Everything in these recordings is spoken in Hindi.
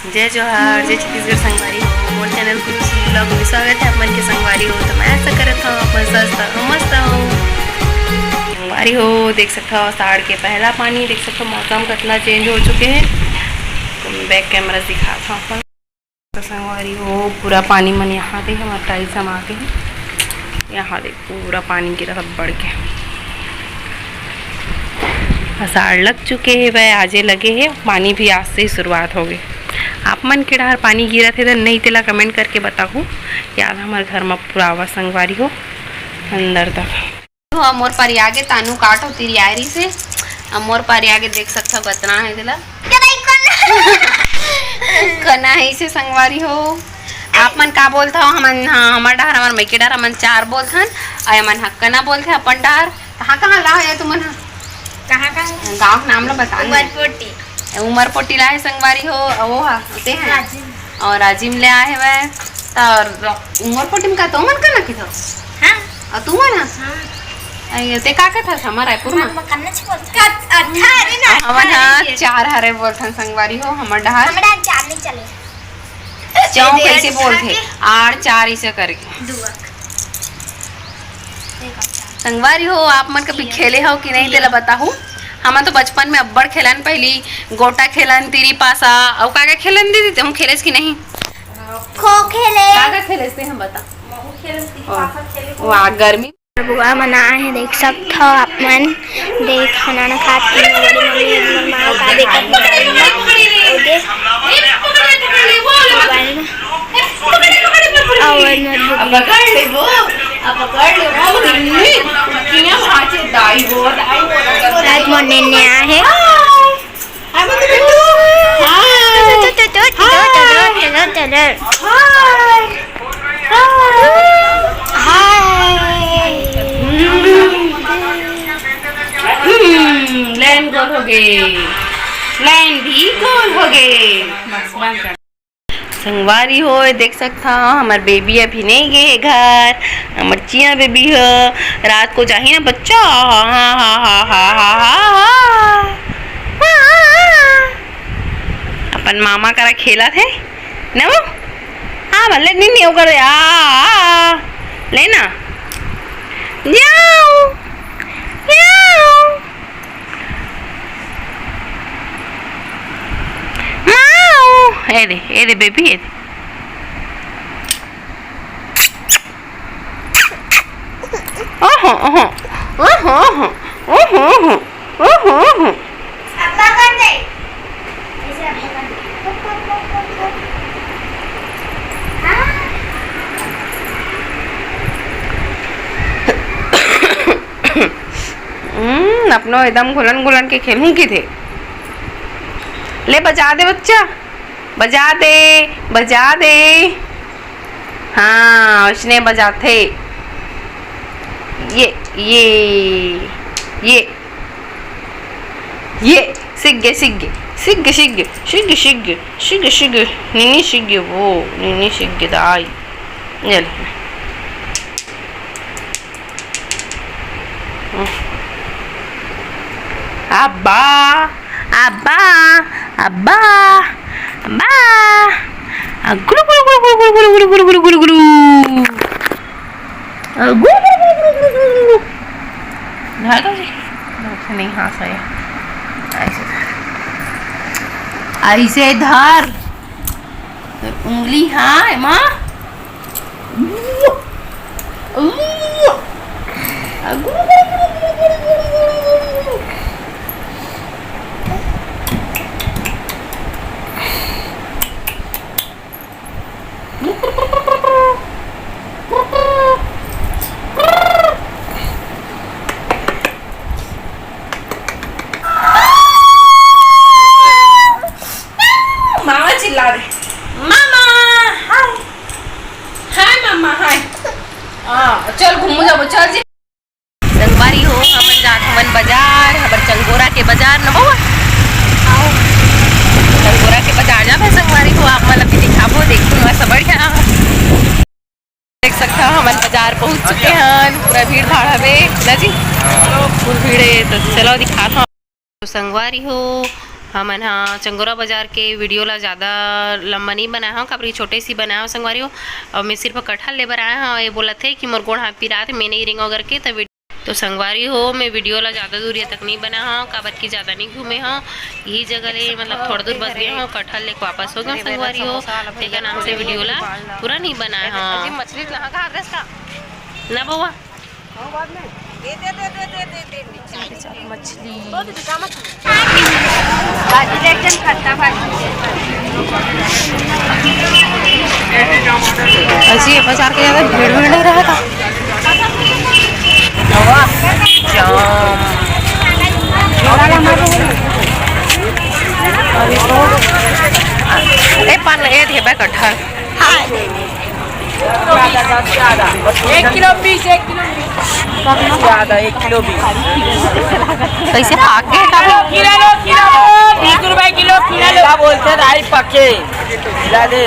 जय जोहार, जय छत्तीसगढ़ संगवारी हो। मोर चैनल कुछ लोग में स्वागत है। अपन के संगवारी हो तो मैं ऐसा करत हूँ अपन सस्ता मस्त हूँ संगवारी हो। देख सकता हो साढ़ के पहला पानी, देख सकते हो मौसम कितना चेंज हो चुके हैं। तो मैं बैक कैमरा दिखाता हूँ अपन तो संगवारी हो। पूरा पानी मन यहाँ देख हमारे टाइल समा के यहाँ देख पूरा पानी गिरा सब बढ़ के। आषाढ़ लग चुके हैं वह आजे लगे हैं, पानी भी आज से ही शुरुआत हो गई। आप मन के डर पानी गिरा थे तो नहीं तेला कमेंट करके बताऊँ। याद हमारे घर में पूरा आवा संगवारी हो अंदर तक तो मोर पर आगे तानू काटो तेरी आयरी से मोर पर आगे देख सकता बतना है तेला कना है इसे संगवारी हो। आप मन का बोलता हो हमन हमार डहर हमार मैके डहर हमन चार बोलथन और मन हक्कना बोलथे अपन डहर। कहाँ ला है तुमन कहाँ गाँव का नाम लो बता। उमरपोटी लाए संगवारी हो वो होते हैं और राजिम ले आए वह और उमरपोटी में का तो मन करना की थो हां और तू ना हां ते का था हमारा रायपुर में हमन चार हरे बोलथन संगवारी हो। हमर डहार हमरा चार नहीं चले चौं कैसे बोलथे आर चार इसे करके संगवारी हो। आप मन कभी खेले हो कि नहीं तेला बताहूँ। हम तो बचपन में अब्बड़ खेलन, पहली गोटा खेलन, तिरी पासा और का खेलन दीदी तुम खेलेस कि नहीं? खो खेले का खेलेस हम बता। महू खेलेस तिरी पासा खेले वाह गर्मी बुआ मना है देख सकते हो आप मन। देख खाना खाती है बड़ी मम्मी मां का देखत लैंड गोल हो गए, लैंड भी गोल हो गए संगवारी हो। देख सकता हमार बेबी अभी नहीं गए घर, हमार चिया बेबी हो रात को चाहिए ना बच्चा। अपन मामा करा खेला थे ना वो हाँ भले नहीं कर लेना जाओ जाओ ए दे बेबी ए दे ओहो ओहो ओहो ओहो ओहो ओहो ओहो अब्बा कर दे ऐसे अब्बा कर दे अपनो एकदम घुलन घुलन के खेलूं की थे। ले बजा दे बच्चा बजा दे बजा दे। हाँ उसने बजा थे ये सिग्गे सिग्गे सिग्गे सिग्गे सिग्गे सिग्गे सिग्गे सिग्गे नीनी सिग्गे वो नीनी सिग्गे दाई चल अब्बा अब्बा अब्बा अब्बा गुरु गुरु गुरु गुरु गुरु गुरु गुरु गुरु गुरु गुरु नहीं हाँ सही ऐसे धर उंगली हाँ माँ चल घूमू जाबो चल जी संगवारी हो। हमन जात हमन बाजार हबर चंगोरा के बाजार न बउआ आओ चंगोरा के बाजार जा संगवारी हो। आप मन अभी दिखाबो देखो ना सब बढ़िया देख सकता हमन बाजार पहुंच चुके हैं। पूरा भीड़ भाड़ हवे ना जी फुल भीड़ है तो चलो दिखाता हूँ। तो संगवारी हो हमन हाँ चंगोरा बाजार के वीडियो ला ज़्यादा लंबा नहीं बनाया हूँ, काबरी छोटे सी बनाया हूँ संगवारी हो। और मैं सिर्फ कटहल ले बर आया हूँ। ये बोला थे कि मोर गोड़ हाथ पिरात मैं नहीं रिंग वगैरह के तो संगवारी हो मैं वीडियो ला ज़्यादा दूर तक नहीं बना हूँ, काबर की ज़्यादा नहीं घूमे हूँ। यही जगह ले मतलब थोड़ा दूर बस गए हूँ, कटहल लेके वापस हो गया संगवारी हो। तेका नाम से वीडियो ला पूरा नहीं बनाया हूँ। मछली ना बउआ मछली ऐसी बाजार के ज़्यादा भीड़ नहीं रहा था। अभी तो पान लगे थे कटहल 1 किलो 20 1 किलो ज़्यादा 1 किलो 20 कैसे आके किलो 20 रुपए किलो क्या बोलते हैं राई पके खिला दे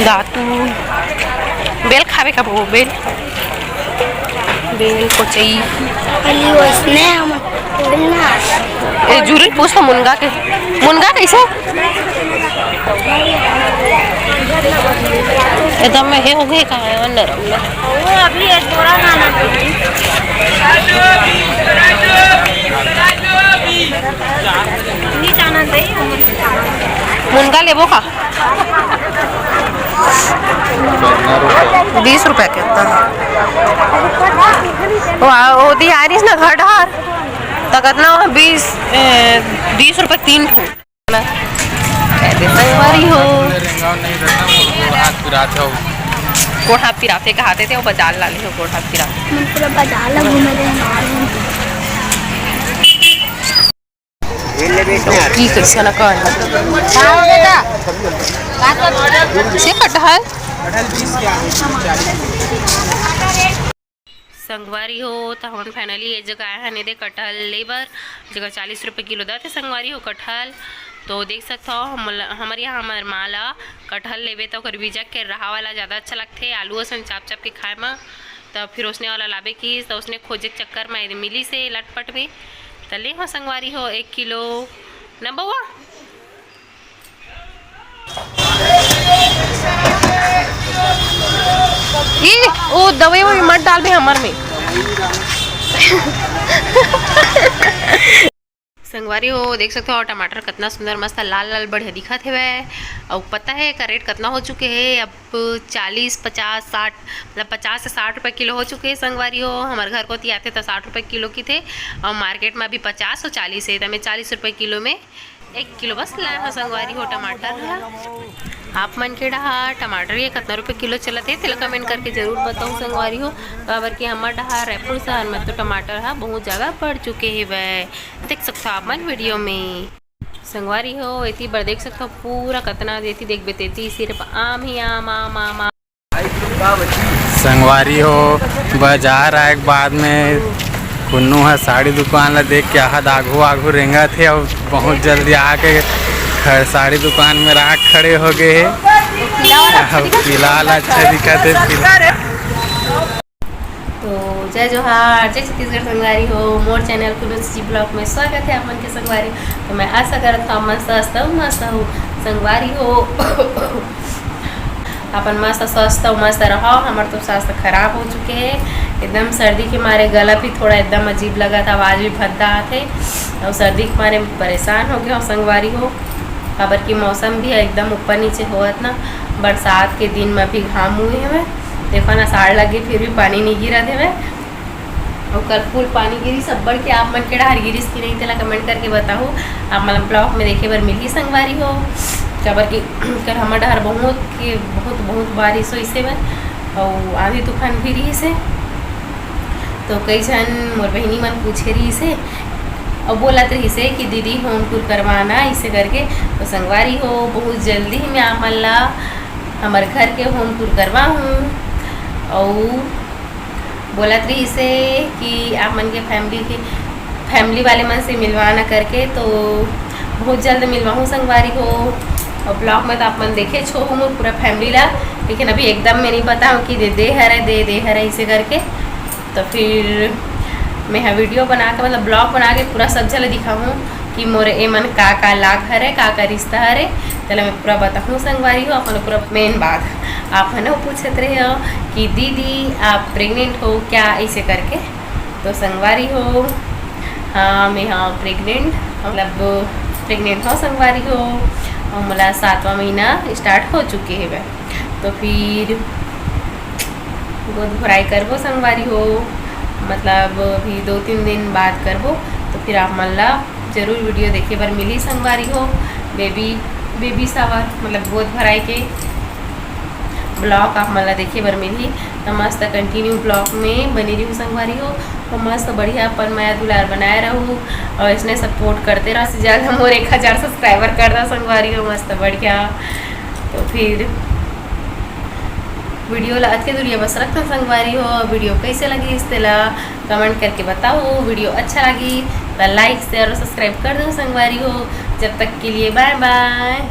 दातू बेल खावे का वो बेल को चाहिए जरूर पूछता मुनगा कैसे एकदम में है हो गए कहाँ अंदर वो अभी एक बोरा खाना नहीं जाना मुनगा लेबो का 20 रुपए के वो दिहारिस ना घर ढार तक ना 20 रुपए 3 ठो संगवारी हो कोठा पिराते कहाते थे वो बाजार लाले हो कोठा पिराते पूरा बाजार ला घूमे की कैसे ना कर से कटहल संगवारी हो तो हम फाइनली ये जगह आया है दे कटहल लेबर जगह 40 रुपये किलो दाते संगवारी हो कटहल। तो देख सकते हो हमारे यहाँ हमारे माला कटहल लेवे तो कर बीजा के रहा वाला ज़्यादा अच्छा लगते आलू असन चाप चाप के खाए में। तो फिर उसने वाला लाभे की तो उसने खोजे चक्कर में मिली से लटपट में तले हो संगवारी हो 1 किलो न बउआ ये वो दवाई वो मत डाल भी हमार में संगवारी हो देख सकते हो टमाटर कितना सुंदर मस्त लाल लाल बढ़िया दिखत है वह। और पता है का रेट कितना हो चुके हैं अब 40 50 60 मतलब 50 से 60 रुपये किलो हो चुके हैं संगवारी हो। हमारे घर को तो आते तो 60 रुपये किलो की थे और मार्केट में अभी 50 और 40 है तो मैं 40 रुपये किलो में 1 किलो बस लाया है संगवारी हो टमाटर। आप मन के डहा टमाटर ये कितना रुपये किलो चलते तेल कमेंट करके जरूर बताओ संगवारी हो। काबर कि हमारे डहा रायपुर शहर में तो टमाटर है बहुत ज़्यादा बढ़ चुके हैं वह देख सकते हो आप मन वीडियो में संगवारी हो। इतनी बार देख सकते हो पूरा कितना देती देख बेतेती सिर्फ आम ही आम आम आम आम। संगवारी हो बाजार आए के बाद में कुन्नू है साड़ी दुकान ला देख के आहत आगू आगू रेंगा थे और बहुत जल्दी आके साड़ी दुकान में राख खड़े हो गए है फिलहाल अच्छा दिखा थे। तो जय जोहार जय छत्तीसगढ़ संगवारी हो मोर चैनल कुलूस जी ब्लॉग में स्वागत है अपन के संगवारी। तो मैं आशा करता हूँ मस्त हूँ संगवारी हो अपन मस्त स्वस्थ मस्त रहो। हमारे तो स्वास्थ्य खराब हो चुके हैं एकदम सर्दी के मारे गला भी थोड़ा एकदम अजीब लगा था आवाज़ भी भद्दा थे और सर्दी के मारे परेशान हो गया और संगवारी हो। खबर की मौसम भी एकदम ऊपर नीचे होत ना बरसात के दिन में भी घाम हुए हैं देखो ना साड़ लगे फिर भी पानी नहीं गिरा थे और कल फुल पानी गिरी सब बढ़ के आप मन के डहार गिरीस की नहीं तेला कमेंट करके बताओ आप मतलब ब्लॉग में देखे बार मिली संगवारी हो। खबर की कर हमारे डहार बहुत बारिश हो इसे में और आंधी तूफान भी रही से तो कई जन मोर बहनी मन पूछे रही से और बोलत रही से कि दीदी होम टूर करवाना इसे करके। तो संगवारी हो बहुत जल्दी ही मैं आप मन ला हमारे घर के होम टूर करवा हूँ और बोलत रही से कि आप मन के फैमिली वाले मन से मिलवाना करके तो बहुत जल्द मिलवाऊँ संगवारी हो। और ब्लॉग में तो आप मन देखे छो हूँ पूरा फैमिली ला लेकिन अभी एकदम मैं नहीं बताऊँ कि दे हरे इसे करके। तो फिर मैं हाँ वीडियो बना के मतलब ब्लॉग बना के पूरा सब जला दिखाऊँ कि मोरे एमन का लाग हरे का रिश्ता हरे चलो मैं पूरा बताऊँ संगवारी हो अपन पूरा मेन बात आप है ना पूछते रहे हो कि दीदी आप प्रेग्नेंट हो क्या ऐसे करके। तो संगवारी हो हाँ मैं हाँ प्रेग्नेंट मतलब प्रेग्नेंट हो संगवारी हो और मला 7वां महीना स्टार्ट हो चुके है। तो फिर गोद भराई करबो संगवारी हो मतलब अभी 2-3 दिन बाद करबो। तो फिर आप मन ला जरूर वीडियो देखे बर मिली संगवारी हो बेबी सावर मतलब गोद भराई के ब्लॉग आप मन ला देखे बर मिली। तो मस्त कंटिन्यू ब्लॉग में बनी रही संगवारी हो तो मस्त बढ़िया अपन माया दुलार बनाए रहूँ और इसने सपोर्ट करते रहा से ज़्यादा मोर 1000 सब्सक्राइबर कर रहा संगवारी हो मस्त बढ़िया। तो फिर वीडियो ला अच्छे दूरिया बस रखता संगवारी हो वीडियो कैसे लगी इस ला कमेंट करके बताओ। वीडियो अच्छा लगी तो लाइक शेयर और सब्सक्राइब कर दो संगवारी हो। जब तक के लिए बाय बाय।